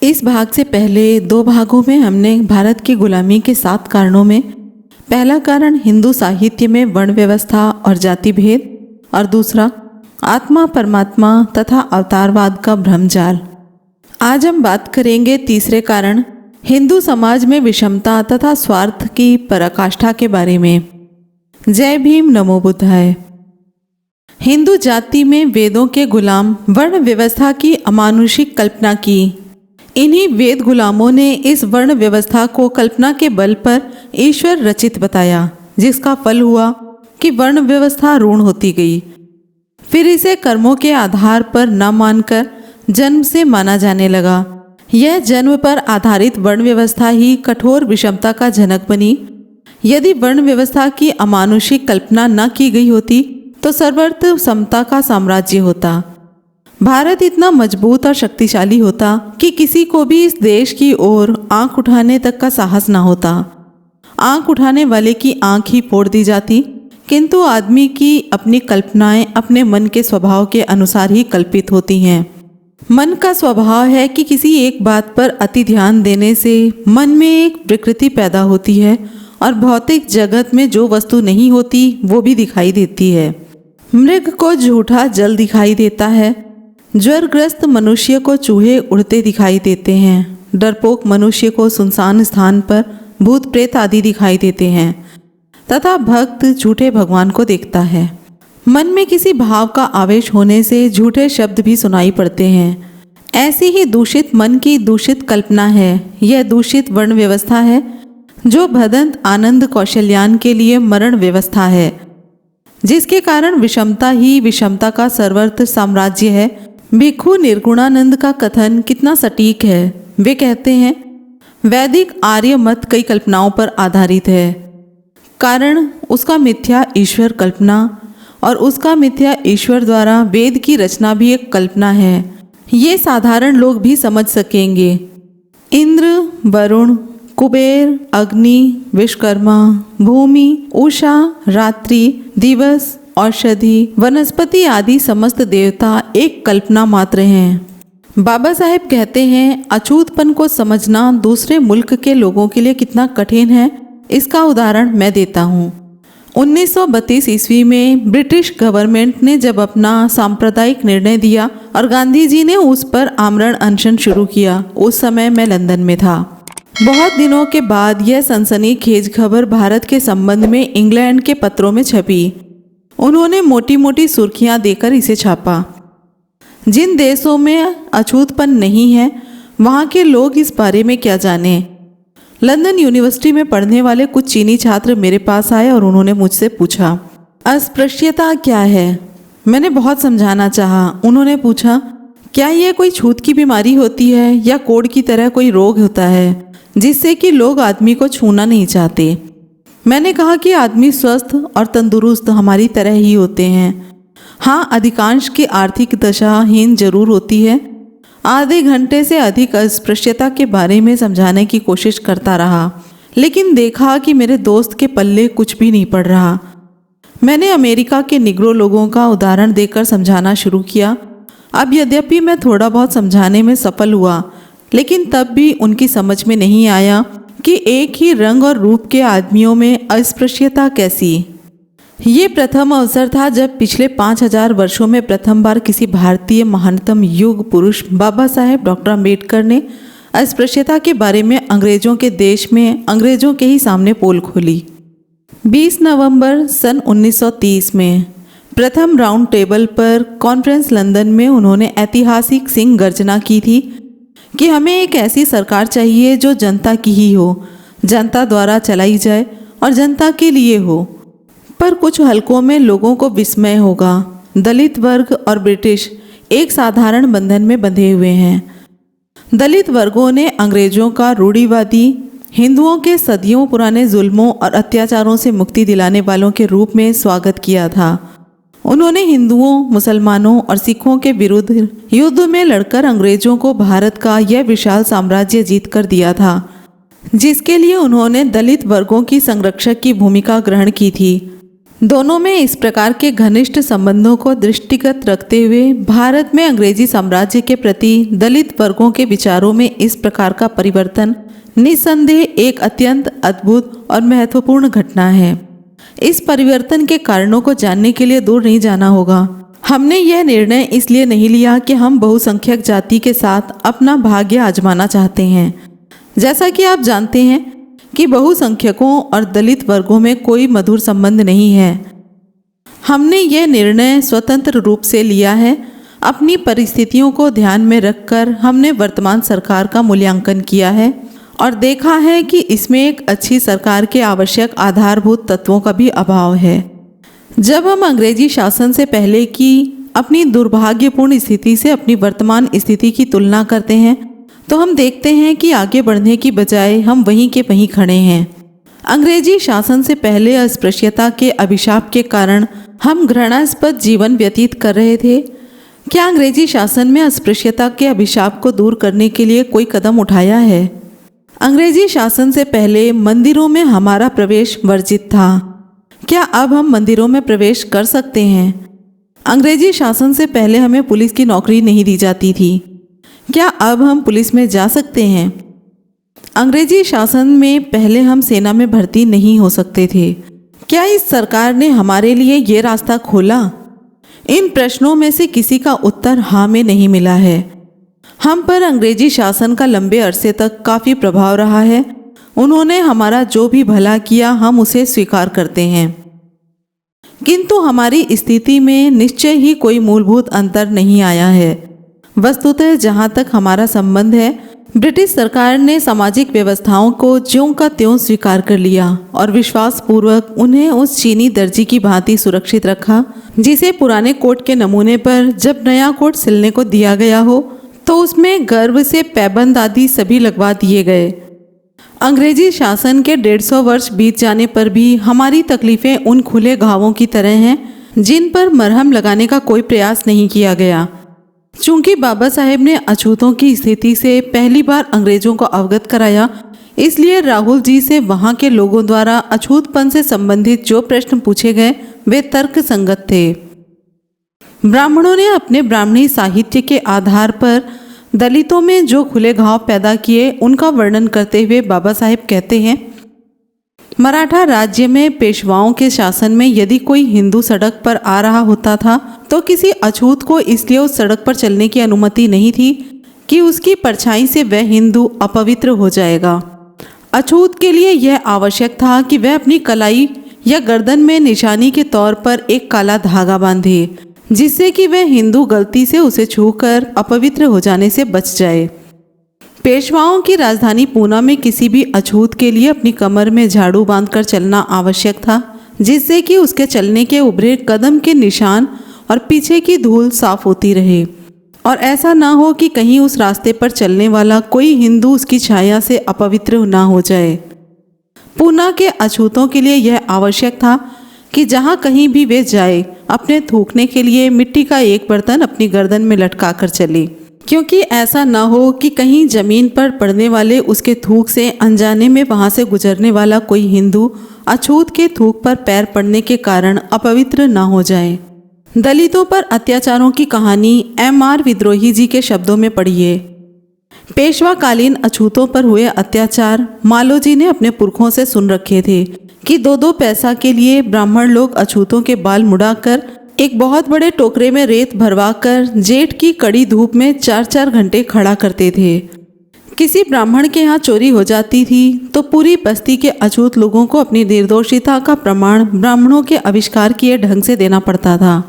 इस भाग से पहले 2 भागों में हमने भारत की गुलामी के 7 कारणों में पहला कारण हिंदू साहित्य में वर्ण व्यवस्था और जाति भेद और दूसरा आत्मा परमात्मा तथा अवतारवाद का भ्रमजाल। आज हम बात करेंगे तीसरे कारण हिंदू समाज में विषमता तथा स्वार्थ की पराकाष्ठा के बारे में। जय भीम, नमो बुद्धाय। हिंदू जाति में वेदों के गुलाम वर्ण व्यवस्था की अमानुषिक कल्पना की। इन्हीं वेद गुलामों ने इस वर्ण व्यवस्था को कल्पना के बल पर ईश्वर रचित बताया, जिसका फल हुआ कि वर्ण व्यवस्था ऋण होती गई। फिर इसे कर्मों के आधार पर न मानकर जन्म से माना जाने लगा। यह जन्म पर आधारित वर्ण व्यवस्था ही कठोर विषमता का जनक बनी। यदि वर्ण व्यवस्था की अमानुषिक कल्पना न की गई होती तो सर्वत्र समता का साम्राज्य होता। भारत इतना मजबूत और शक्तिशाली होता कि किसी को भी इस देश की ओर आंख उठाने तक का साहस न होता। आंख उठाने वाले की आंख ही फोड़ दी जाती। किंतु आदमी की अपनी कल्पनाएं अपने मन के स्वभाव के अनुसार ही कल्पित होती हैं। मन का स्वभाव है कि किसी एक बात पर अति ध्यान देने से मन में एक विकृति पैदा होती है और भौतिक जगत में जो वस्तु नहीं होती वो भी दिखाई देती है। मृग को झूठा जल दिखाई देता है, ज्वरग्रस्त मनुष्य को चूहे उड़ते दिखाई देते हैं, डरपोक मनुष्य को सुनसान स्थान पर भूत प्रेत आदि दिखाई देते हैं तथा भक्त झूठे भगवान को देखता है। मन में किसी भाव का आवेश होने से झूठे शब्द भी सुनाई पड़ते हैं। ऐसी ही दूषित मन की दूषित कल्पना है। यह दूषित वर्ण व्यवस्था है जो भदंत आनंद कौशल्यान के लिए मरण व्यवस्था है, जिसके कारण विषमता ही विषमता का सर्वत्र साम्राज्य है। भिक्षु निर्गुणानंद का कथन कितना सटीक है। वे कहते हैं, वैदिक आर्य मत कई कल्पनाओं पर आधारित है, कारण उसका मिथ्या ईश्वर कल्पना और उसका मिथ्या ईश्वर द्वारा वेद की रचना भी एक कल्पना है। ये साधारण लोग भी समझ सकेंगे। इंद्र, वरुण, कुबेर, अग्नि, विश्वकर्मा, भूमि, उषा, रात्रि, दिवस, औषधि, वनस्पति आदि समस्त देवता एक कल्पना मात्र हैं। बाबा साहेब कहते हैं, अछूतपन को समझना दूसरे मुल्क के लोगों के लिए कितना कठिन है, इसका उदाहरण मैं देता हूँ। 1932 ईस्वी में ब्रिटिश गवर्नमेंट ने जब अपना सांप्रदायिक निर्णय दिया और गांधी जी ने उस पर आमरण अनशन शुरू किया, उस समय मैं लंदन में था। बहुत दिनों के बाद यह सनसनीखेज खबर भारत के संबंध में इंग्लैंड के पत्रों में छपी। उन्होंने मोटी मोटी सुर्खियां देकर इसे छापा। जिन देशों में अछूतपन नहीं है वहाँ के लोग इस बारे में क्या जाने। लंदन यूनिवर्सिटी में पढ़ने वाले कुछ चीनी छात्र मेरे पास आए और उन्होंने मुझसे पूछा, अस्पृश्यता क्या है। मैंने बहुत समझाना चाहा। उन्होंने पूछा, क्या यह कोई छूत की बीमारी होती है या कोढ़ की तरह कोई रोग होता है जिससे कि लोग आदमी को छूना नहीं चाहते। मैंने कहा कि आदमी स्वस्थ और तंदुरुस्त हमारी तरह ही होते हैं। हाँ, अधिकांश की आर्थिक दशा हीन जरूर होती है। आधे घंटे से अधिक अस्पृश्यता के बारे में समझाने की कोशिश करता रहा, लेकिन देखा कि मेरे दोस्त के पल्ले कुछ भी नहीं पड़ रहा। मैंने अमेरिका के निग्रो लोगों का उदाहरण देकर समझाना शुरू किया। अब यद्यपि मैं थोड़ा बहुत समझाने में सफल हुआ, लेकिन तब भी उनकी समझ में नहीं आया कि एक ही रंग और रूप के आदमियों में अस्पृश्यता कैसी। ये प्रथम अवसर था जब पिछले 5000 वर्षों में प्रथम बार किसी भारतीय महानतम युग पुरुष बाबा साहेब डॉक्टर अम्बेडकर ने अस्पृश्यता के बारे में अंग्रेजों के देश में अंग्रेजों के ही सामने पोल खोली। 20 नवंबर सन 1930 में प्रथम राउंड टेबल पर कॉन्फ्रेंस लंदन में उन्होंने ऐतिहासिक सिंह गर्जना की थी कि हमें एक ऐसी सरकार चाहिए जो जनता की ही हो, जनता द्वारा चलाई जाए और जनता के लिए हो। पर कुछ हलकों में लोगों को विस्मय होगा। दलित वर्ग और ब्रिटिश एक साधारण बंधन में बंधे हुए हैं। दलित वर्गों ने अंग्रेजों का रूढ़िवादी, हिंदुओं के सदियों पुराने जुल्मों और अत्याचारों से मुक्ति दिलाने वालों के रूप में स्वागत किया था। उन्होंने हिंदुओं, मुसलमानों और सिखों के विरुद्ध युद्ध में लड़कर अंग्रेजों को भारत का यह विशाल साम्राज्य जीत कर दिया था, जिसके लिए उन्होंने दलित वर्गों की संरक्षक की भूमिका ग्रहण की थी। दोनों में इस प्रकार के घनिष्ठ संबंधों को दृष्टिगत रखते हुए भारत में अंग्रेजी साम्राज्य के प्रति दलित वर्गों के विचारों में इस प्रकार का परिवर्तन निस्संदेह एक अत्यंत अद्भुत और महत्वपूर्ण घटना है। इस परिवर्तन के कारणों को जानने के लिए दूर नहीं जाना होगा। हमने यह निर्णय इसलिए नहीं लिया कि हम बहुसंख्यक जाति के साथ अपना भाग्य आजमाना चाहते हैं। जैसा कि आप जानते हैं कि बहुसंख्यकों और दलित वर्गों में कोई मधुर संबंध नहीं है। हमने यह निर्णय स्वतंत्र रूप से लिया है। अपनी परिस्थितियों को ध्यान में रखकर हमने वर्तमान सरकार का मूल्यांकन किया है और देखा है कि इसमें एक अच्छी सरकार के आवश्यक आधारभूत तत्वों का भी अभाव है। जब हम अंग्रेजी शासन से पहले की अपनी दुर्भाग्यपूर्ण स्थिति से अपनी वर्तमान स्थिति की तुलना करते हैं तो हम देखते हैं कि आगे बढ़ने की बजाय हम वहीं के वहीं खड़े हैं। अंग्रेजी शासन से पहले अस्पृश्यता के अभिशाप के कारण हम घृणास्पद जीवन व्यतीत कर रहे थे। क्या अंग्रेजी शासन में अस्पृश्यता के अभिशाप को दूर करने के लिए कोई कदम उठाया है? अंग्रेजी शासन से पहले मंदिरों में हमारा प्रवेश वर्जित था। क्या अब हम मंदिरों में प्रवेश कर सकते हैं? अंग्रेजी शासन से पहले हमें पुलिस की नौकरी नहीं दी जाती थी। क्या अब हम पुलिस में जा सकते हैं? अंग्रेजी शासन में पहले हम सेना में भर्ती नहीं हो सकते थे। क्या इस सरकार ने हमारे लिए ये रास्ता खोला? इन प्रश्नों में से किसी का उत्तर हाँ में नहीं मिला है। हम पर अंग्रेजी शासन का लंबे अरसे तक काफ़ी प्रभाव रहा है। उन्होंने हमारा जो भी भला किया हम उसे स्वीकार करते हैं, किंतु हमारी स्थिति में निश्चय ही कोई मूलभूत अंतर नहीं आया है। वस्तुतः जहाँ तक हमारा संबंध है, ब्रिटिश सरकार ने सामाजिक व्यवस्थाओं को ज्यों का त्यों स्वीकार कर लिया और विश्वासपूर्वक उन्हें उस चीनी दर्जी की भांति सुरक्षित रखा जिसे पुराने कोट के नमूने पर जब नया कोट सिलने को दिया गया हो तो उसमें गर्व से पैबंद आदि सभी लगवा दिए गए। अंग्रेजी शासन के 150 वर्ष बीत जाने पर भी हमारी तकलीफ़ें उन खुले घावों की तरह हैं जिन पर मरहम लगाने का कोई प्रयास नहीं किया गया। चूंकि बाबा साहेब ने अछूतों की स्थिति से पहली बार अंग्रेजों को अवगत कराया, इसलिए राहुल जी से वहाँ के लोगों द्वारा अछूतपन से संबंधित जो प्रश्न पूछे गए वे तर्क संगत थे। ब्राह्मणों ने अपने ब्राह्मणी साहित्य के आधार पर दलितों में जो खुले घाव पैदा किए उनका वर्णन करते हुए बाबा साहेब कहते हैं, मराठा राज्य में पेशवाओं के शासन में यदि कोई हिंदू सड़क पर आ रहा होता था तो किसी अछूत को इसलिए उस सड़क पर चलने की अनुमति नहीं थी कि उसकी परछाई से वह हिंदू अपवित्र हो जाएगा। अछूत के लिए यह आवश्यक था कि वह अपनी कलाई या गर्दन में निशानी के तौर पर एक काला धागा बांधे जिससे कि वह हिंदू गलती से उसे छूकर अपवित्र हो जाने से बच जाए। पेशवाओं की राजधानी पूना में किसी भी अछूत के लिए अपनी कमर में झाड़ू बांधकर चलना आवश्यक था जिससे कि उसके चलने के उभरे कदम के निशान और पीछे की धूल साफ होती रहे और ऐसा ना हो कि कहीं उस रास्ते पर चलने वाला कोई हिंदू उसकी छाया से अपवित्र ना हो जाए। पूना के अछूतों के लिए यह आवश्यक था कि जहाँ कहीं भी वे जाए अपने थूकने के लिए मिट्टी का एक बर्तन अपनी गर्दन में लटका कर चले, क्योंकि ऐसा न हो कि कहीं जमीन पर पड़ने वाले उसके थूक से अनजाने में वहां से गुजरने वाला कोई हिंदू अछूत के थूक पर पैर पड़ने के कारण अपवित्र न हो जाए। दलितों पर अत्याचारों की कहानी M.R. विद्रोही जी के शब्दों में पढ़िए। पेशवाकालीन अछूतों पर हुए अत्याचार मालोजी ने अपने पुरखों से सुन रखे थे कि 2-2 पैसा के लिए ब्राह्मण लोग अछूतों के बाल मुड़ाकर एक बहुत बड़े टोकरे में रेत भरवाकर जेठ की कड़ी धूप में 4-4 घंटे खड़ा करते थे। किसी ब्राह्मण के यहाँ चोरी हो जाती थी तो पूरी बस्ती के अछूत लोगों को अपनी निर्दोषिता का प्रमाण ब्राह्मणों के आविष्कार किए ढंग से देना पड़ता था।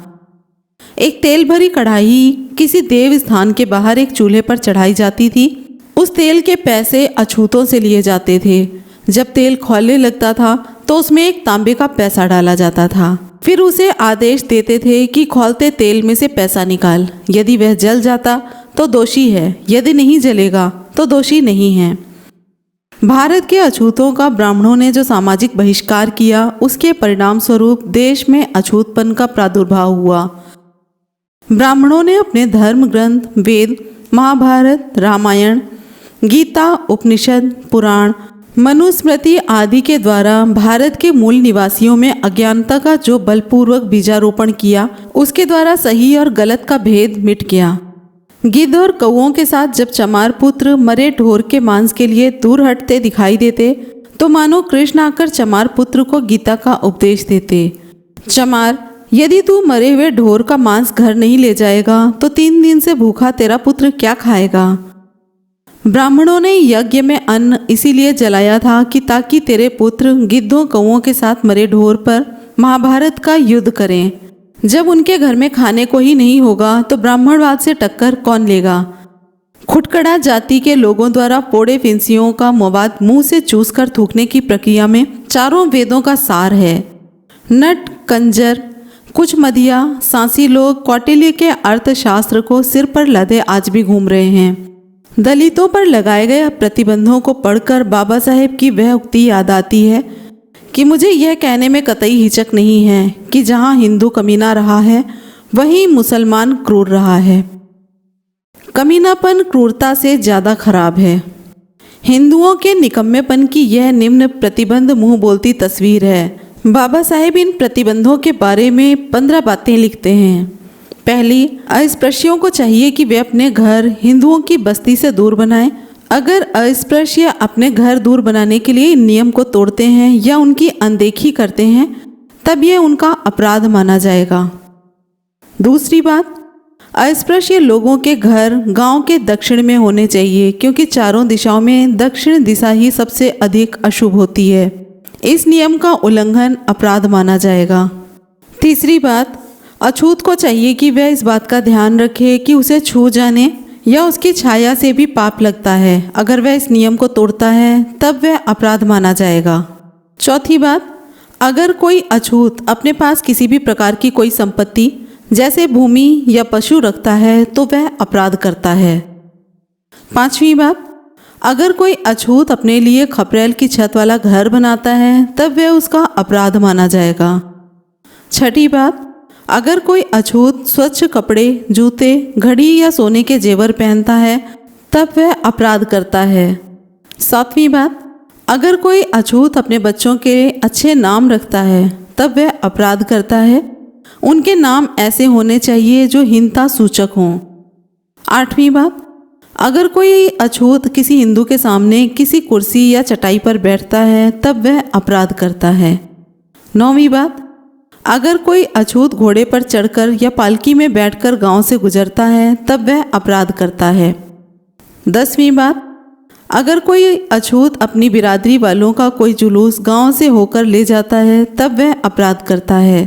एक तेल भरी कढ़ाई किसी देव स्थान के बाहर एक चूल्हे पर चढ़ाई जाती थी। उस तेल के पैसे अछूतों से लिए जाते थे। जब तेल खौलने लगता था तो उसमें एक तांबे का पैसा डाला जाता था। फिर उसे आदेश देते थे कि खौलते तेल में से पैसा निकाल। यदि वह जल जाता तो दोषी है, यदि नहीं जलेगा तो दोषी नहीं है। भारत के अछूतों का ब्राह्मणों ने जो सामाजिक बहिष्कार किया उसके परिणाम स्वरूप देश में अछूतपन का प्रादुर्भाव हुआ। ब्राह्मणों ने अपने धर्म ग्रंथ वेद, महाभारत, रामायण, गीता, उपनिषद, पुराण, मनुस्मृति आदि के द्वारा भारत के मूल निवासियों में अज्ञानता का जो बलपूर्वक बीजारोपण किया, उसके द्वारा सही और गलत का भेद मिट गया। गिद्ध और कौओं के साथ जब चमार पुत्र मरे ढोर के मांस के लिए दूर हटते दिखाई देते, तो मानो कृष्ण आकर चमार पुत्र को गीता का उपदेश देते। चमार, यदि तू मरे हुए ढोर का मांस घर नहीं ले जाएगा तो 3 दिन से भूखा तेरा पुत्र क्या खाएगा। ब्राह्मणों ने यज्ञ में अन्न इसीलिए जलाया था कि ताकि तेरे पुत्र गिद्धों कौओं के साथ मरे ढोर पर महाभारत का युद्ध करें। जब उनके घर में खाने को ही नहीं होगा तो ब्राह्मणवाद से टक्कर कौन लेगा। खुटकड़ा जाति के लोगों द्वारा पोड़े फिंसियों का मवाद मुंह से चूस कर थूकने की प्रक्रिया में चारों वेदों का सार है। नट, कंजर, कुछ मधिया, सांसी लोग कौटिल्य के अर्थशास्त्र को सिर पर लदे आज भी घूम रहे हैं। दलितों पर लगाए गए प्रतिबंधों को पढ़कर बाबा साहेब की वह उक्ति याद आती है कि मुझे यह कहने में कतई हिचक नहीं है कि जहाँ हिंदू कमीना रहा है वहीं मुसलमान क्रूर रहा है। कमीनापन क्रूरता से ज़्यादा खराब है। हिंदुओं के निकम्मेपन की यह निम्न प्रतिबंध मुंह बोलती तस्वीर है। बाबा साहेब इन प्रतिबंधों के बारे में 15 बातें लिखते हैं। पहली, अस्पृश्यों को चाहिए कि वे अपने घर हिंदुओं की बस्ती से दूर बनाएं। अगर अस्पृश्य अपने घर दूर बनाने के लिए इन नियम को तोड़ते हैं या उनकी अनदेखी करते हैं, तब यह उनका अपराध माना जाएगा। दूसरी बात, अस्पृश्य लोगों के घर गांव के दक्षिण में होने चाहिए, क्योंकि चारों दिशाओं में दक्षिण दिशा ही सबसे अधिक अशुभ होती है। इस नियम का उल्लंघन अपराध माना जाएगा। तीसरी बात, अछूत को चाहिए कि वह इस बात का ध्यान रखे कि उसे छू जाने या उसकी छाया से भी पाप लगता है। अगर वह इस नियम को तोड़ता है तब वह अपराध माना जाएगा। चौथी बात, अगर कोई अछूत अपने पास किसी भी प्रकार की कोई संपत्ति जैसे भूमि या पशु रखता है तो वह अपराध करता है। पांचवी बात, अगर कोई अछूत अपने लिए खपरेल की छत वाला घर बनाता है तब वह उसका अपराध माना जाएगा। छठी बात, अगर कोई अछूत स्वच्छ कपड़े, जूते, घड़ी या सोने के जेवर पहनता है तब वह अपराध करता है। सातवीं बात, अगर कोई अछूत अपने बच्चों के अच्छे नाम रखता है तब वह अपराध करता है। उनके नाम ऐसे होने चाहिए जो हीनता सूचक हों। आठवीं बात, अगर कोई अछूत किसी हिंदू के सामने किसी कुर्सी या चटाई पर बैठता है तब वह अपराध करता है। नौवीं बात, अगर कोई अछूत घोड़े पर चढ़कर या पालकी में बैठकर गांव से गुजरता है तब वह अपराध करता है। 10वीं बात, अगर कोई अछूत अपनी बिरादरी वालों का कोई जुलूस गांव से होकर ले जाता है तब वह अपराध करता है।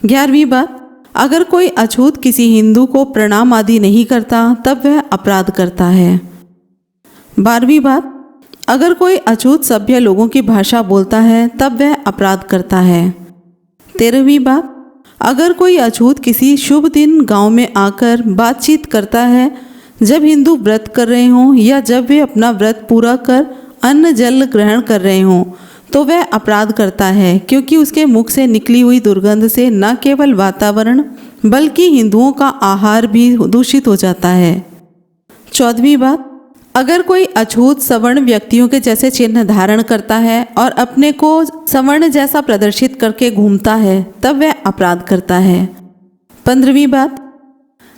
11वीं बात, अगर कोई अछूत किसी हिंदू को प्रणाम आदि नहीं करता तब वह अपराध करता है। 12वीं बात, अगर कोई अछूत सभ्य लोगों की भाषा बोलता है तब वह अपराध करता है। 13वीं बात, अगर कोई अछूत किसी शुभ दिन गांव में आकर बातचीत करता है जब हिंदू व्रत कर रहे हों या जब वे अपना व्रत पूरा कर अन्न जल ग्रहण कर रहे हों तो वह अपराध करता है, क्योंकि उसके मुख से निकली हुई दुर्गंध से न केवल वातावरण बल्कि हिंदुओं का आहार भी दूषित हो जाता है। 14वीं बात, अगर कोई अछूत सवर्ण व्यक्तियों के जैसे चिन्ह धारण करता है और अपने को सवर्ण जैसा प्रदर्शित करके घूमता है तब वह अपराध करता है। 15वीं बात,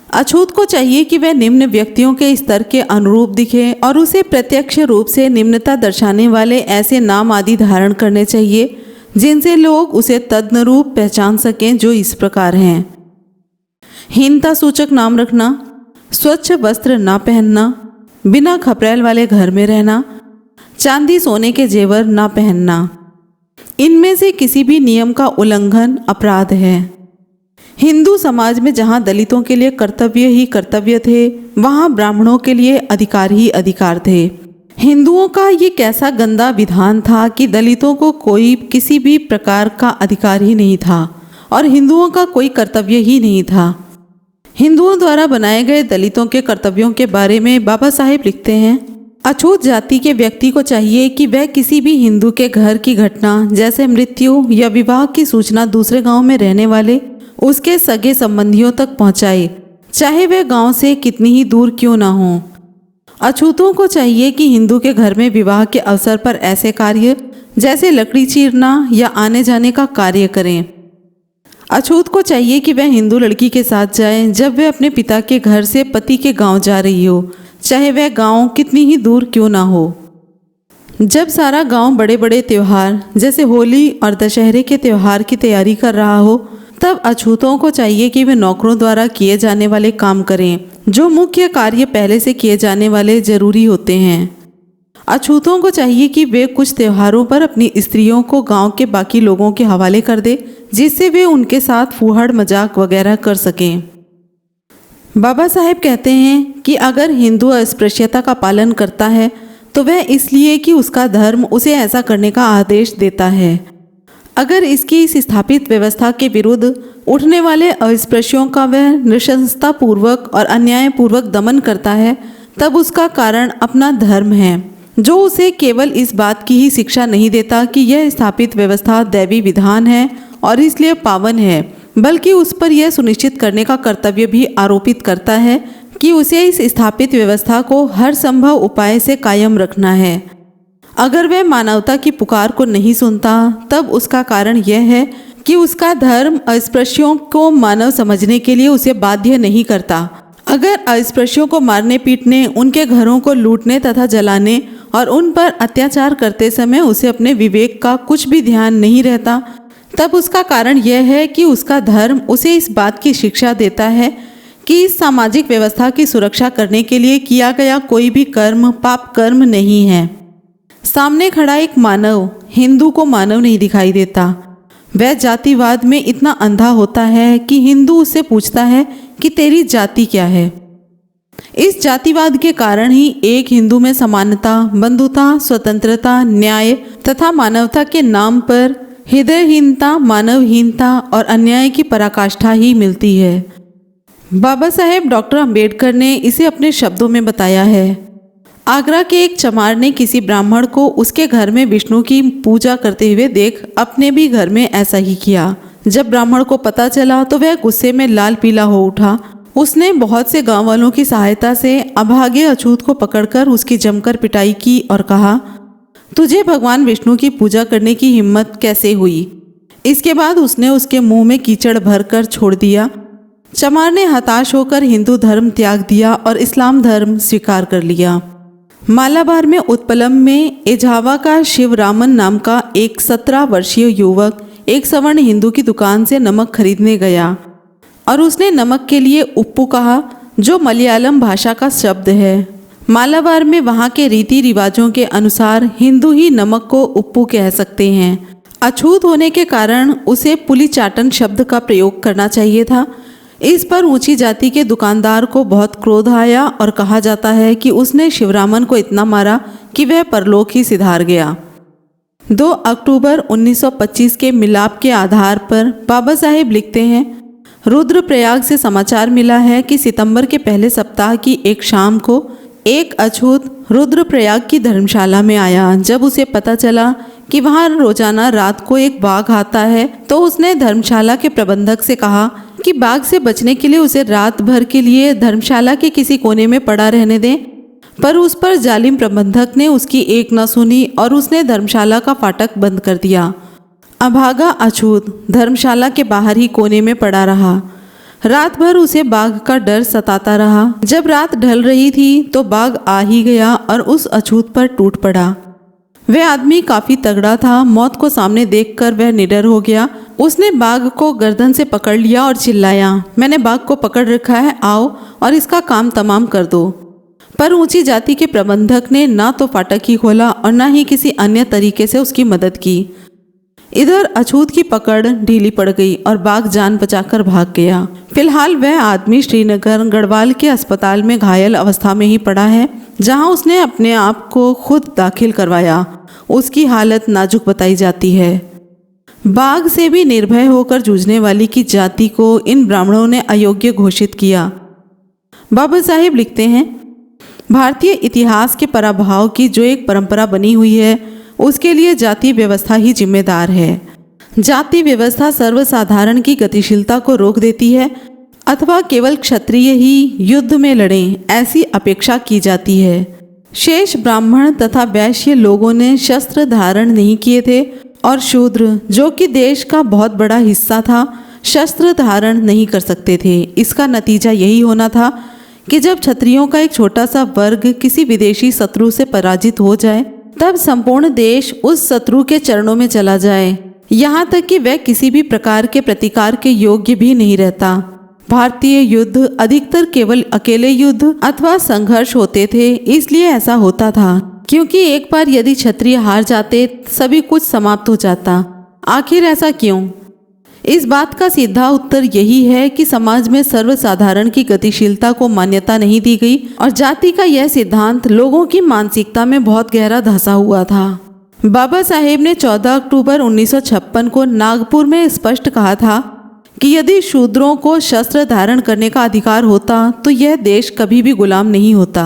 अछूत को चाहिए कि वह निम्न व्यक्तियों के स्तर के अनुरूप दिखे और उसे प्रत्यक्ष रूप से निम्नता दर्शाने वाले ऐसे नाम आदि धारण करने चाहिए जिनसे लोग उसे तदनुरूप पहचान सकें, जो इस प्रकार हैं। हीनता सूचक नाम रखना, स्वच्छ वस्त्र ना पहनना, बिना खपरेल वाले घर में रहना, चांदी सोने के जेवर ना पहनना। इनमें से किसी भी नियम का उल्लंघन अपराध है। हिंदू समाज में जहाँ दलितों के लिए कर्तव्य ही कर्तव्य थे, वहाँ ब्राह्मणों के लिए अधिकार ही अधिकार थे। हिंदुओं का ये कैसा गंदा विधान था कि दलितों को कोई किसी भी प्रकार का अधिकार ही नहीं था और हिंदुओं का कोई कर्तव्य ही नहीं था। हिंदुओं द्वारा बनाए गए दलितों के कर्तव्यों के बारे में बाबा साहेब लिखते हैं, अछूत जाति के व्यक्ति को चाहिए कि वह किसी भी हिंदू के घर की घटना जैसे मृत्यु या विवाह की सूचना दूसरे गांव में रहने वाले उसके सगे संबंधियों तक पहुंचाए, चाहे वह गांव से कितनी ही दूर क्यों ना हो। अछूतों को चाहिए कि हिंदू के घर में विवाह के अवसर पर ऐसे कार्य जैसे लकड़ी चीरना या आने जाने का कार्य करें। अछूत को चाहिए कि वह हिंदू लड़की के साथ जाए जब वह अपने पिता के घर से पति के गांव जा रही हो, चाहे वह गांव कितनी ही दूर क्यों ना हो। जब सारा गांव बड़े बड़े त्यौहार जैसे होली और दशहरे के त्यौहार की तैयारी कर रहा हो, तब अछूतों को चाहिए कि वे नौकरों द्वारा किए जाने वाले काम करें जो मुख्य कार्य पहले से किए जाने वाले जरूरी होते हैं। अछूतों को चाहिए कि वे कुछ त्योहारों पर अपनी स्त्रियों को गांव के बाकी लोगों के हवाले कर दे, जिससे वे उनके साथ फूहड़ मजाक वगैरह कर सकें। बाबा साहेब कहते हैं कि अगर हिंदू अस्पृश्यता का पालन करता है तो वह इसलिए कि उसका धर्म उसे ऐसा करने का आदेश देता है। अगर इसकी इस स्थापित व्यवस्था के विरुद्ध उठने वाले अस्पृश्यों का वह नृशंसता पूर्वक और अन्यायपूर्वक दमन करता है, तब उसका कारण अपना धर्म है, जो उसे केवल इस बात की ही शिक्षा नहीं देता कि यह स्थापित व्यवस्था दैवी विधान है और इसलिए पावन है, बल्कि उस पर यह सुनिश्चित करने का कर्तव्य भी आरोपित करता है कि उसे इस स्थापित व्यवस्था को हर संभव उपाय से कायम रखना है। अगर वह मानवता की पुकार को नहीं सुनता, तब उसका कारण यह है कि उसका धर्म अस्पृश्यों को मानव समझने के लिए उसे बाध्य नहीं करता। अगर अस्पृश्यों को मारने पीटने, उनके घरों को लूटने तथा जलाने और उन पर अत्याचार करते समय उसे अपने विवेक का कुछ भी ध्यान नहीं रहता, तब उसका कारण यह है कि उसका धर्म उसे इस बात की शिक्षा देता है कि इस सामाजिक व्यवस्था की सुरक्षा करने के लिए किया गया कोई भी कर्म पाप कर्म नहीं है। सामने खड़ा एक मानव हिंदू को मानव नहीं दिखाई देता। वह जातिवाद में इतना अंधा होता है कि हिंदू उससे पूछता है कि तेरी जाति क्या है। इस जातिवाद के कारण ही एक हिंदू में समानता, बंधुता, स्वतंत्रता, न्याय तथा मानवता के नाम पर हृदयहीनता, मानवहीनता और अन्याय की पराकाष्ठा ही मिलती है। बाबा साहेब डॉक्टर अंबेडकर ने इसे अपने शब्दों में बताया है। आगरा के एक चमार ने किसी ब्राह्मण को उसके घर में विष्णु की पूजा करते हुए देख अपने भी घर में ऐसा ही किया। जब ब्राह्मण को पता चला तो वह गुस्से में लाल पीला हो उठा। उसने बहुत से गांव वालों की सहायता से अभागे अछूत को पकड़कर उसकी जमकर पिटाई की और कहा, तुझे भगवान विष्णु की पूजा करने की हिम्मत कैसे हुई। इसके बाद उसने उसके मुंह में कीचड़ भरकर छोड़ दिया। चमार ने हताश होकर हिंदू धर्म त्याग दिया और इस्लाम धर्म स्वीकार कर लिया। मालाबार में उत्पलम में एझावा का शिवरामन नाम का एक 17 वर्षीय युवक एक सवर्ण हिंदू की दुकान से नमक खरीदने गया और उसने नमक के लिए उप्पू कहा, जो मलयालम भाषा का शब्द है। मालाबार में वहाँ के रीति रिवाजों के अनुसार हिंदू ही नमक को उप्पू कह सकते हैं। अछूत होने के कारण उसे पुलिचाटन शब्द का प्रयोग करना चाहिए था। इस पर ऊंची जाति के दुकानदार को बहुत क्रोध आया और कहा जाता है कि उसने शिवरामन को इतना मारा कि वह परलोक ही सिधार गया। 2 अक्टूबर 1925 के मिलाप के आधार पर बाबा साहेब लिखते हैं, रुद्रप्रयाग से समाचार मिला है कि सितंबर के पहले सप्ताह की एक शाम को एक अछूत रुद्रप्रयाग की धर्मशाला में आया। जब उसे पता चला कि वहाँ रोजाना रात को एक बाघ आता है, तो उसने धर्मशाला के प्रबंधक से कहा कि बाघ से बचने के लिए उसे रात भर के लिए धर्मशाला के किसी कोने में पड़ा रहने दें। पर उस पर जालिम प्रबंधक ने उसकी एक न सुनी और उसने धर्मशाला का फाटक बंद कर दिया। अभागा अछूत धर्मशाला के बाहर ही कोने में पड़ा रहा। रात भर उसे बाघ का डर सताता रहा। जब रात ढल रही थी तो बाघ आ ही गया और उस अछूत पर टूट पड़ा। वह आदमी काफी तगड़ा था। मौत को सामने देखकर वह निडर हो गया। उसने बाघ को गर्दन से पकड़ लिया और चिल्लाया, मैंने बाघ को पकड़ रखा है, आओ और इसका काम तमाम कर दो। पर ऊंची जाति के प्रबंधक ने ना तो फाटक ही खोला और ना ही किसी अन्य तरीके से उसकी मदद की। इधर अछूत की पकड़ ढीली पड़ गई और बाघ जान बचाकर भाग गया। फिलहाल वह आदमी श्रीनगर गढ़वाल के अस्पताल में घायल अवस्था में ही पड़ा है, जहां उसने अपने आप को खुद दाखिल करवाया। उसकी हालत नाजुक बताई जाती है। बाघ से भी निर्भय होकर जूझने वाली की जाति को इन ब्राह्मणों ने अयोग्य घोषित किया। बाबा साहेब लिखते हैं, भारतीय इतिहास के पराभाव की जो एक परंपरा बनी हुई है, उसके लिए जाति व्यवस्था ही जिम्मेदार है। जाति व्यवस्था सर्वसाधारण की गतिशीलता को रोक देती है। अथवा केवल क्षत्रिय ही युद्ध में लड़ें, ऐसी अपेक्षा की जाती है। शेष ब्राह्मण तथा वैश्य लोगों ने शस्त्र धारण नहीं किए थे और शूद्र, जो कि देश का बहुत बड़ा हिस्सा था, शस्त्र धारण नहीं कर सकते थे। इसका नतीजा यही होना था कि जब क्षत्रियों का एक छोटा सा वर्ग किसी विदेशी शत्रु से पराजित हो जाए, तब संपूर्ण देश उस शत्रु के चरणों में चला जाए, यहाँ तक कि वह किसी भी प्रकार के प्रतिकार के योग्य भी नहीं रहता। भारतीय युद्ध अधिकतर केवल अकेले युद्ध अथवा संघर्ष होते थे। इसलिए ऐसा होता था क्योंकि एक बार यदि क्षत्रिय हार जाते, सभी कुछ समाप्त हो जाता। आखिर ऐसा क्यों? इस बात का सीधा उत्तर यही है कि समाज में सर्वसाधारण की गतिशीलता को मान्यता नहीं दी गई और जाति का यह सिद्धांत लोगों की मानसिकता में बहुत गहरा धंसा हुआ था। बाबा साहेब ने 14 अक्टूबर 1956 को नागपुर में स्पष्ट कहा था कि यदि शूद्रों को शस्त्र धारण करने का अधिकार होता तो यह देश कभी भी गुलाम नहीं होता।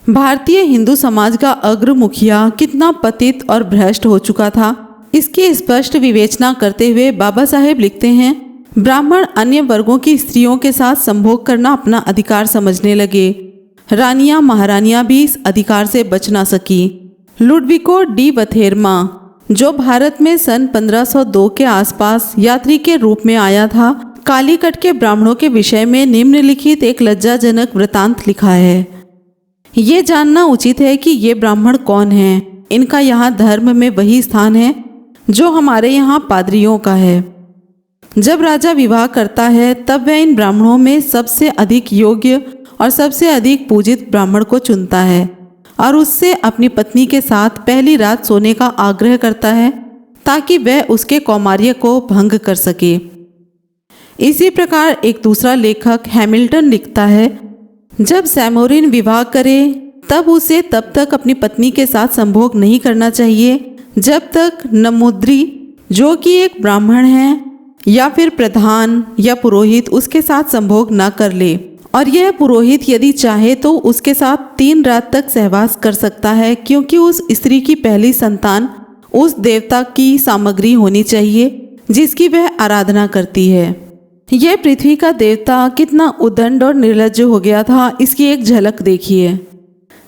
भारतीय हिंदू समाज का अग्र मुखिया कितना पतित और भ्रष्ट हो चुका था, इसकी स्पष्ट विवेचना करते हुए बाबा साहेब लिखते हैं, ब्राह्मण अन्य वर्गों की स्त्रियों के साथ संभोग करना अपना अधिकार समझने लगे। रानियां महारानियां भी इस अधिकार से बच ना सकी। लुडविको डी बथेरमा, जो भारत में सन 1502 के आसपास यात्री के रूप में आया था, कालीकट के ब्राह्मणों के विषय में निम्नलिखित एक लज्जाजनक वृतांत लिखा है। ये जानना उचित है कि ये ब्राह्मण कौन हैं। इनका यहाँ धर्म में वही स्थान है जो हमारे यहाँ पादरियों का है। जब राजा विवाह करता है तब वह इन ब्राह्मणों में सबसे अधिक योग्य और सबसे अधिक पूजित ब्राह्मण को चुनता है और उससे अपनी पत्नी के साथ पहली रात सोने का आग्रह करता है ताकि वह उसके कौमार्य को भंग कर सके। इसी प्रकार एक दूसरा लेखक हैमिल्टन लिखता है, जब सैमोरिन विवाह करे तब उसे तब तक अपनी पत्नी के साथ संभोग नहीं करना चाहिए जब तक नमुद्री, जो कि एक ब्राह्मण है, या फिर प्रधान या पुरोहित उसके साथ संभोग न कर ले। और यह पुरोहित यदि चाहे तो उसके साथ 3 रात तक सहवास कर सकता है, क्योंकि उस स्त्री की पहली संतान उस देवता की सामग्री होनी चाहिए जिसकी वह आराधना करती है। यह पृथ्वी का देवता कितना उद्दंड और निर्लज्ज हो गया था, इसकी एक झलक देखिए।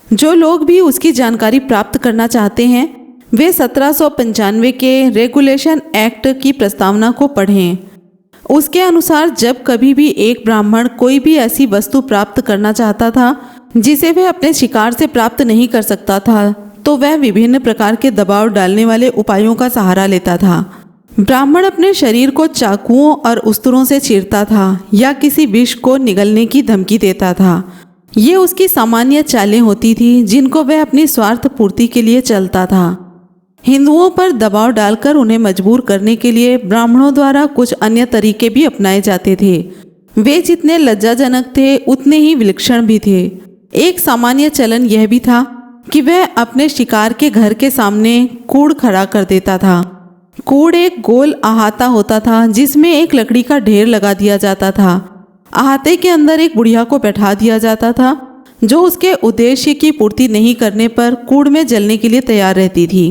जो लोग भी उसकी जानकारी प्राप्त करना चाहते हैं वे 1795 के रेगुलेशन एक्ट की प्रस्तावना को पढ़ें। उसके अनुसार जब कभी भी एक ब्राह्मण कोई भी ऐसी वस्तु प्राप्त करना चाहता था जिसे वह अपने शिकार से प्राप्त नहीं कर सकता था, तो वह विभिन्न प्रकार के दबाव डालने वाले उपायों का सहारा लेता था। ब्राह्मण अपने शरीर को चाकुओं और उस्तरों से चीरता था या किसी विष को निगलने की धमकी देता था। ये उसकी सामान्य चालें होती थी जिनको वह अपनी स्वार्थ पूर्ति के लिए चलता था। हिंदुओं पर दबाव डालकर उन्हें मजबूर करने के लिए ब्राह्मणों द्वारा कुछ अन्य तरीके भी अपनाए जाते थे। वे जितने लज्जाजनक थे उतने ही विलक्षण भी थे। एक सामान्य चलन यह भी था कि वह अपने शिकार के घर के सामने कूड़ खड़ा कर देता था। कूड़ एक गोल अहाता होता था जिसमें एक लकड़ी का ढेर लगा दिया जाता था। अहाते के अंदर एक बुढ़िया को बैठा दिया जाता था जो उसके उद्देश्य की पूर्ति नहीं करने पर कूड़ में जलने के लिए तैयार रहती थी।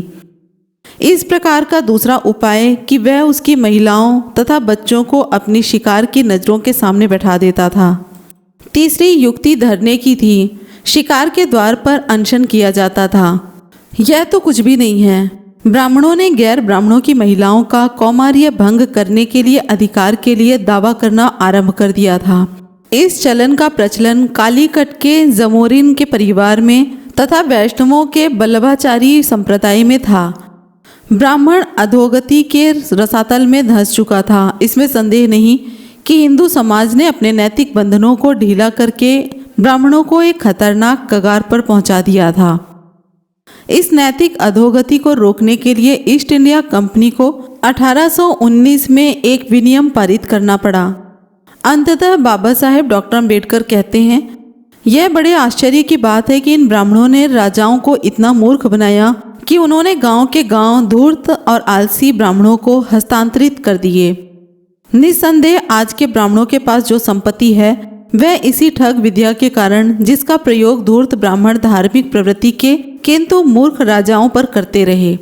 इस प्रकार का दूसरा उपाय कि वह उसकी महिलाओं तथा बच्चों को अपनी शिकार की नज़रों के सामने बैठा देता था। तीसरी युक्ति धरने की थी। शिकार के द्वार पर अनशन किया जाता था। यह तो कुछ भी नहीं है। ब्राह्मणों ने गैर ब्राह्मणों की महिलाओं का कौमार्य भंग करने के लिए अधिकार के लिए दावा करना आरंभ कर दिया था। इस चलन का प्रचलन कालीकट के जमोरिन के परिवार में तथा वैष्णवों के बल्लभाचारी संप्रदाय में था। ब्राह्मण अधोगति के रसातल में धंस चुका था। इसमें संदेह नहीं कि हिंदू समाज ने अपने नैतिक बंधनों को ढीला करके ब्राह्मणों को एक खतरनाक कगार पर पहुंचा दिया था। इस नैतिक अधोगति को रोकने के लिए ईस्ट इंडिया कंपनी को 1819 में एक विनियम पारित करना पड़ा। अंततः बाबा साहेब डॉक्टर अम्बेडकर कहते हैं, यह बड़े आश्चर्य की बात है कि इन ब्राह्मणों ने राजाओं को इतना मूर्ख बनाया कि उन्होंने गांव के गांव धूर्त और आलसी ब्राह्मणों को हस्तांतरित कर दिए। निस्संदेह आज के ब्राह्मणों के पास जो संपत्ति है वह इसी ठग विद्या के कारण, जिसका प्रयोग धूर्त ब्राह्मण धार्मिक प्रवृत्ति के किंतु मूर्ख राजाओं पर करते रहे।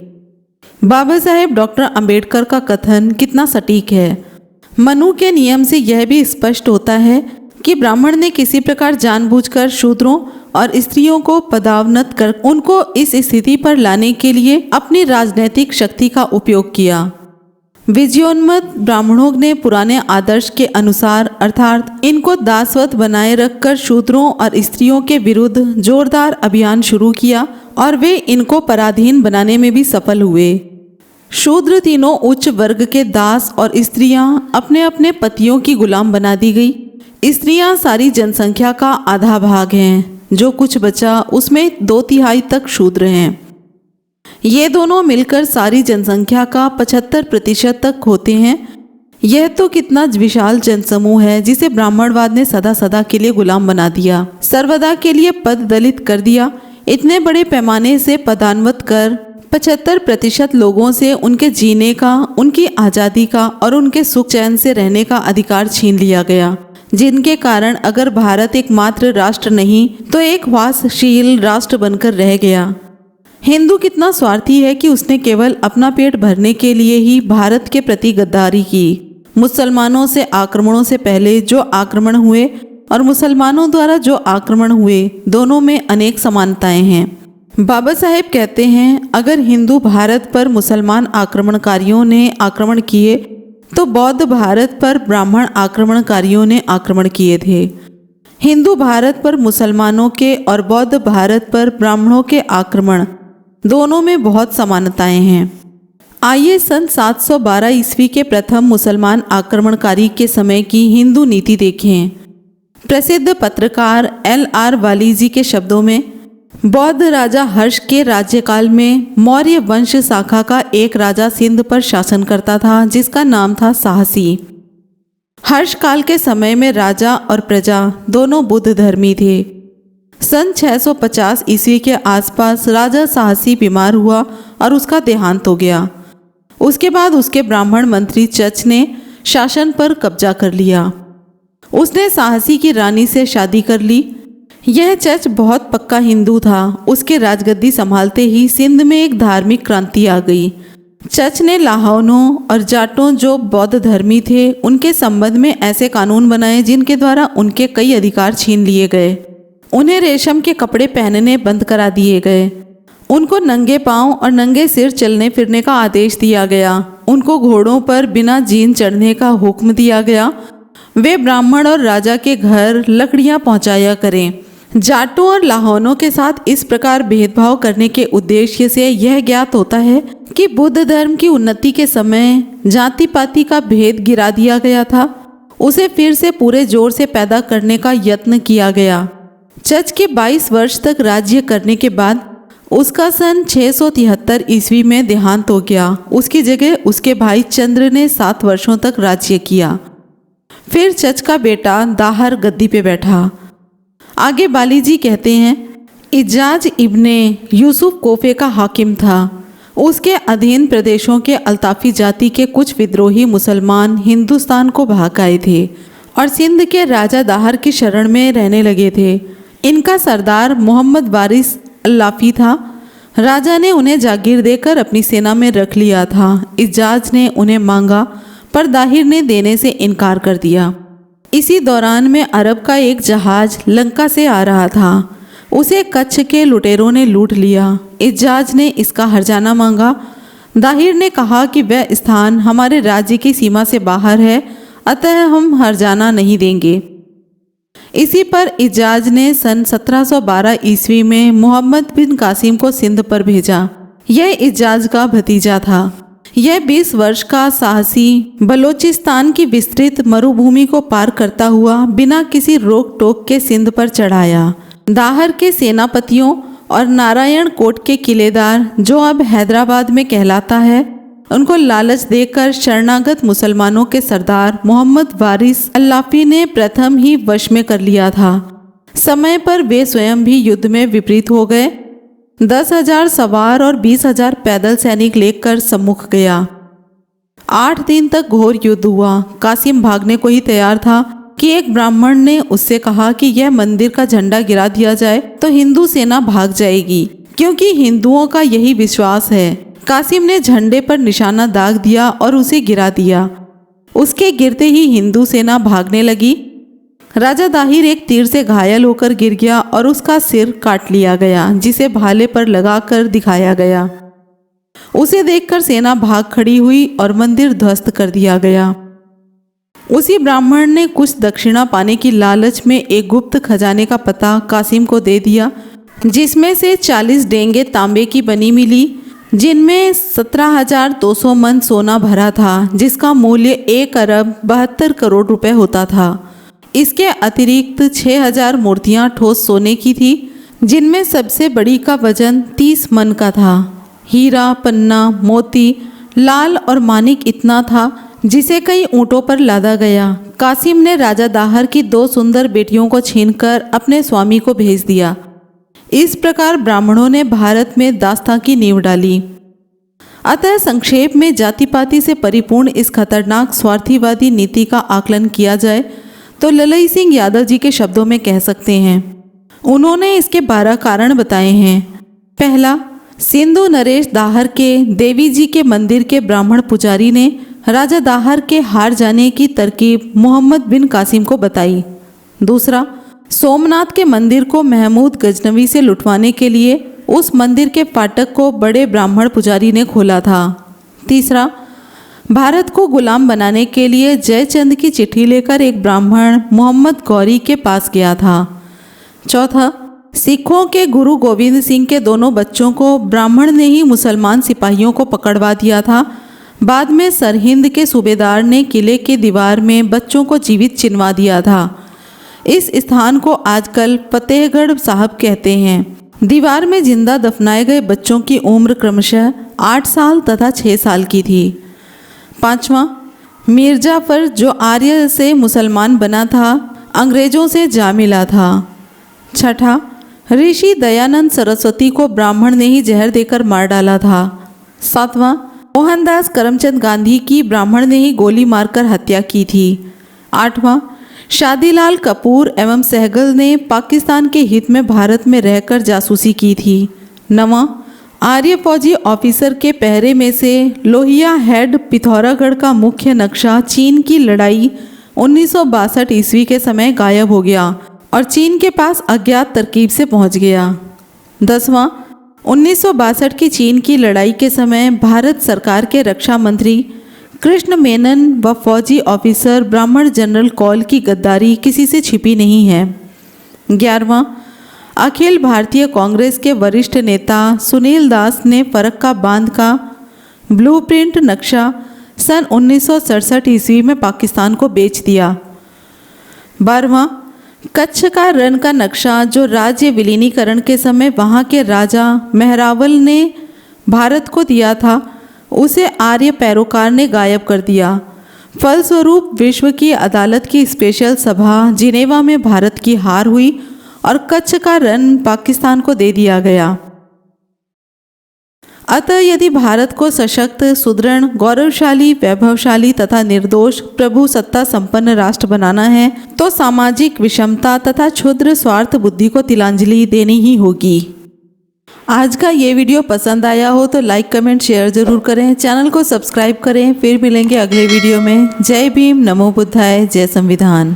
बाबा साहेब डॉक्टर अंबेडकर का कथन कितना सटीक है। मनु के नियम से यह भी स्पष्ट होता है, कि ब्राह्मण ने किसी प्रकार जानबूझकर शूद्रों और स्त्रियों को पदावनत कर उनको इस स्थिति पर लाने के लिए अपनी राजनैतिक शक्ति का उपयोग किया। विजयोन्मत्त ब्राह्मणों ने पुराने आदर्श के अनुसार अर्थात इनको दासवत बनाए रखकर शूद्रों और स्त्रियों के विरुद्ध जोरदार अभियान शुरू किया और वे इनको पराधीन बनाने में भी सफल हुए। शूद्र तीनों उच्च वर्ग के दास और स्त्रियां अपने अपने पतियों की गुलाम बना दी गई। स्त्रियां सारी जनसंख्या का आधा भाग हैं, जो कुछ बचा उसमें 2/3 तक शूद्र हैं। ये दोनों मिलकर सारी जनसंख्या का 75% तक होते हैं। यह तो कितना विशाल जनसमूह है जिसे ब्राह्मणवाद ने सदा सदा के लिए गुलाम बना दिया, सर्वदा के लिए पद दलित कर दिया। इतने बड़े पैमाने से पदान्वत कर 75% लोगों से उनके जीने का, उनकी आज़ादी का और उनके सुख चैन से रहने का अधिकार छीन लिया गया, जिनके कारण अगर भारत एकमात्र राष्ट्र नहीं तो एक वासशील राष्ट्र बनकर रह गया। हिंदू कितना स्वार्थी है कि उसने केवल अपना पेट भरने के लिए ही भारत के प्रति गद्दारी की। मुसलमानों से आक्रमणों से पहले जो आक्रमण हुए और मुसलमानों द्वारा जो आक्रमण हुए, दोनों में अनेक समानताएं हैं। बाबा साहेब कहते हैं, अगर हिंदू भारत पर मुसलमान आक्रमणकारियों ने आक्रमण किए तो बौद्ध भारत पर ब्राह्मण आक्रमणकारियों ने आक्रमण किए थे। हिंदू भारत पर मुसलमानों के और बौद्ध भारत पर ब्राह्मणों के आक्रमण, दोनों में बहुत समानताएं हैं। आइए सन 712 ईस्वी के प्रथम मुसलमान आक्रमणकारी के समय की हिंदू नीति देखें। प्रसिद्ध पत्रकार LR वाली जी के शब्दों में, बौद्ध राजा हर्ष के राज्यकाल में मौर्य वंश शाखा का एक राजा सिंध पर शासन करता था जिसका नाम था साहसी। हर्ष काल के समय में राजा और प्रजा दोनों बुद्ध धर्मी थे। सन 650 ईस्वी के आसपास राजा साहसी बीमार हुआ और उसका देहांत हो गया। उसके बाद उसके ब्राह्मण मंत्री चच ने शासन पर कब्जा कर लिया। उसने साहसी की रानी से शादी कर ली। यह चच बहुत पक्का हिंदू था। उसके राजगद्दी संभालते ही सिंध में एक धार्मिक क्रांति आ गई। चच ने लाहौनों और जाटों जो बौद्ध धर्मी थे उनके संबंध में ऐसे कानून बनाए जिनके द्वारा उनके कई अधिकार छीन लिए गए। उन्हें रेशम के कपड़े पहनने बंद करा दिए गए। उनको नंगे पांव और नंगे सिर चलने फिरने का आदेश दिया गया। उनको घोड़ों पर बिना जीन चढ़ने का हुक्म दिया गया। वे ब्राह्मण और राजा के घर लकड़ियां पहुंचाया करें। जाटों और लाहौनों के साथ इस प्रकार भेदभाव करने के उद्देश्य से यह ज्ञात होता है कि बुद्ध धर्म की उन्नति के समय जाति पाति का भेद गिरा दिया गया था। उसे फिर से पूरे जोर से पैदा करने का यत्न किया गया। चच के 22 वर्ष तक राज्य करने के बाद उसका सन 673 ईस्वी में देहांत हो गया। उसकी जगह उसके भाई चंद्र ने 7 वर्षों तक राज्य किया। फिर चच का बेटा दाहर गद्दी पे बैठा। आगे बाली जी कहते हैं, इजाज इब्ने यूसुफ कोफे का हाकिम था। उसके अधीन प्रदेशों के अल्ताफी जाति के कुछ विद्रोही मुसलमान हिंदुस्तान को भाग आए थे और सिंध के राजा दाहर की शरण में रहने लगे थे। इनका सरदार मोहम्मद वारिस अल्लाफी था। राजा ने उन्हें जागीर देकर अपनी सेना में रख लिया था। इजाज ने उन्हें मांगा पर दाहिर ने देने से इनकार कर दिया। इसी दौरान में अरब का एक जहाज लंका से आ रहा था। उसे कच्छ के लुटेरों ने लूट लिया। इजाज ने इसका हर्जाना मांगा। दाहिर ने कहा कि वह स्थान हमारे राज्य की सीमा से बाहर है, अतः हम हर्जाना नहीं देंगे। इसी पर इजाज ने सन 1712 ईस्वी में मोहम्मद बिन कासिम को सिंध पर भेजा। यह इजाज का भतीजा था। यह 20 वर्ष का साहसी बलोचिस्तान की विस्तृत मरुभूमि को पार करता हुआ बिना किसी रोक टोक के सिंध पर चढ़ाया। दाहर के सेनापतियों और नारायण कोट के किलेदार, जो अब हैदराबाद में कहलाता है, उनको लालच देकर शरणागत मुसलमानों के सरदार मोहम्मद वारिस अल्लाफी ने प्रथम ही वश में कर लिया था। समय पर वे स्वयं भी युद्ध में विपरीत हो गए। 10,000 सवार और 20,000 पैदल सैनिक लेकर सम्मुख गया। 8 दिन तक घोर युद्ध हुआ। कासिम भागने को ही तैयार था कि एक ब्राह्मण ने उससे कहा कि यह मंदिर का झंडा गिरा दिया जाए तो हिंदू सेना भाग जाएगी, क्योंकि हिंदुओं का यही विश्वास है। कासिम ने झंडे पर निशाना दाग दिया और उसे गिरा दिया। उसके गिरते ही हिंदू सेना भागने लगी। राजा दाहिर एक तीर से घायल होकर गिर गया और उसका सिर काट लिया गया, जिसे भाले पर लगाकर दिखाया गया। उसे देखकर सेना भाग खड़ी हुई और मंदिर ध्वस्त कर दिया गया। उसी ब्राह्मण ने कुछ दक्षिणा पाने की लालच में एक गुप्त खजाने का पता कासिम को दे दिया, जिसमें से 40 डेंगे तांबे की बनी मिली, जिनमें 17,200 मन सोना भरा था, जिसका मूल्य 1 अरब 72 करोड़ रुपए होता था। इसके अतिरिक्त 6,000 मूर्तियां ठोस सोने की थी, जिनमें सबसे बड़ी का वजन 30 मन का था। हीरा, पन्ना, मोती, लाल और मानिक इतना था जिसे कई ऊँटों पर लादा गया। कासिम ने राजा दाहर की 2 सुंदर बेटियों को छीनकर अपने स्वामी को भेज दिया। इस प्रकार ब्राह्मणों ने भारत में दास्तां की नींव डाली। अतः संक्षेप में जाति पाति से परिपूर्ण इस खतरनाक स्वार्थीवादी नीति का आकलन किया जाए तो ललई सिंह यादव जी के शब्दों में कह सकते हैं। उन्होंने इसके 12 कारण बताए हैं। पहला, सिंधु नरेश दाहर के देवी जी के मंदिर के ब्राह्मण पुजारी ने राजा दाहर के हार जाने की तरकीब मोहम्मद बिन कासिम को बताई। दूसरा, सोमनाथ के मंदिर को महमूद गजनवी से लुटवाने के लिए उस मंदिर के फाटक को बड़े ब्राह्मण पुजारी ने खोला था। तीसरा, भारत को गुलाम बनाने के लिए जयचंद की चिट्ठी लेकर एक ब्राह्मण मोहम्मद गौरी के पास गया था। चौथा, सिखों के गुरु गोविंद सिंह के दोनों बच्चों को ब्राह्मण ने ही मुसलमान सिपाहियों को पकड़वा दिया था। बाद में सरहिंद के सूबेदार ने किले के दीवार में बच्चों को जीवित चिनवा दिया था। इस स्थान को आजकल फतेहगढ़ साहब कहते हैं। दीवार में जिंदा दफनाए गए बच्चों की उम्र क्रमशः 8 साल तथा 6 साल की थी। पांचवा, मिर्जाफर जो आर्य से मुसलमान बना था, अंग्रेजों से जा मिला था। छठा, ऋषि दयानंद सरस्वती को ब्राह्मण ने ही जहर देकर मार डाला था। सातवां, मोहनदास करमचंद गांधी की ब्राह्मण ने ही गोली मारकर हत्या की थी। आठवां, शादीलाल कपूर एवं सहगल ने पाकिस्तान के हित में भारत में रहकर जासूसी की थी। नवां, आर्य फौजी ऑफिसर के पहरे में से लोहिया हेड पिथौरागढ़ का मुख्य नक्शा चीन की लड़ाई 1962 ईस्वी के समय गायब हो गया और चीन के पास अज्ञात तरकीब से पहुंच गया। 10वां, 1962 की चीन की लड़ाई के समय भारत सरकार के रक्षा मंत्री कृष्ण मेनन व फौजी ऑफिसर ब्राह्मण जनरल कौल की गद्दारी किसी से छिपी नहीं है। 11वां, अखिल भारतीय कांग्रेस के वरिष्ठ नेता सुनील दास ने फरक्का बांध का ब्लूप्रिंट नक्शा सन 1967 ईस्वी में पाकिस्तान को बेच दिया। 12वां, कच्छ का रण का नक्शा जो राज्य विलीनीकरण के समय वहाँ के राजा मेहरावल ने भारत को दिया था, उसे आर्य पैरोकार ने गायब कर दिया। फलस्वरूप विश्व की अदालत की स्पेशल सभा जिनेवा में भारत की हार हुई और कच्छ का रण पाकिस्तान को दे दिया गया। अतः यदि भारत को सशक्त, सुदृढ़, गौरवशाली, वैभवशाली तथा निर्दोष प्रभु सत्ता संपन्न राष्ट्र बनाना है तो सामाजिक विषमता तथा क्षुद्र स्वार्थ बुद्धि को तिलांजलि देनी ही होगी। आज का ये वीडियो पसंद आया हो तो लाइक, कमेंट, शेयर जरूर करें। चैनल को सब्सक्राइब करें। फिर मिलेंगे अगले वीडियो में। जय भीम, नमो बुद्धाय, जय संविधान।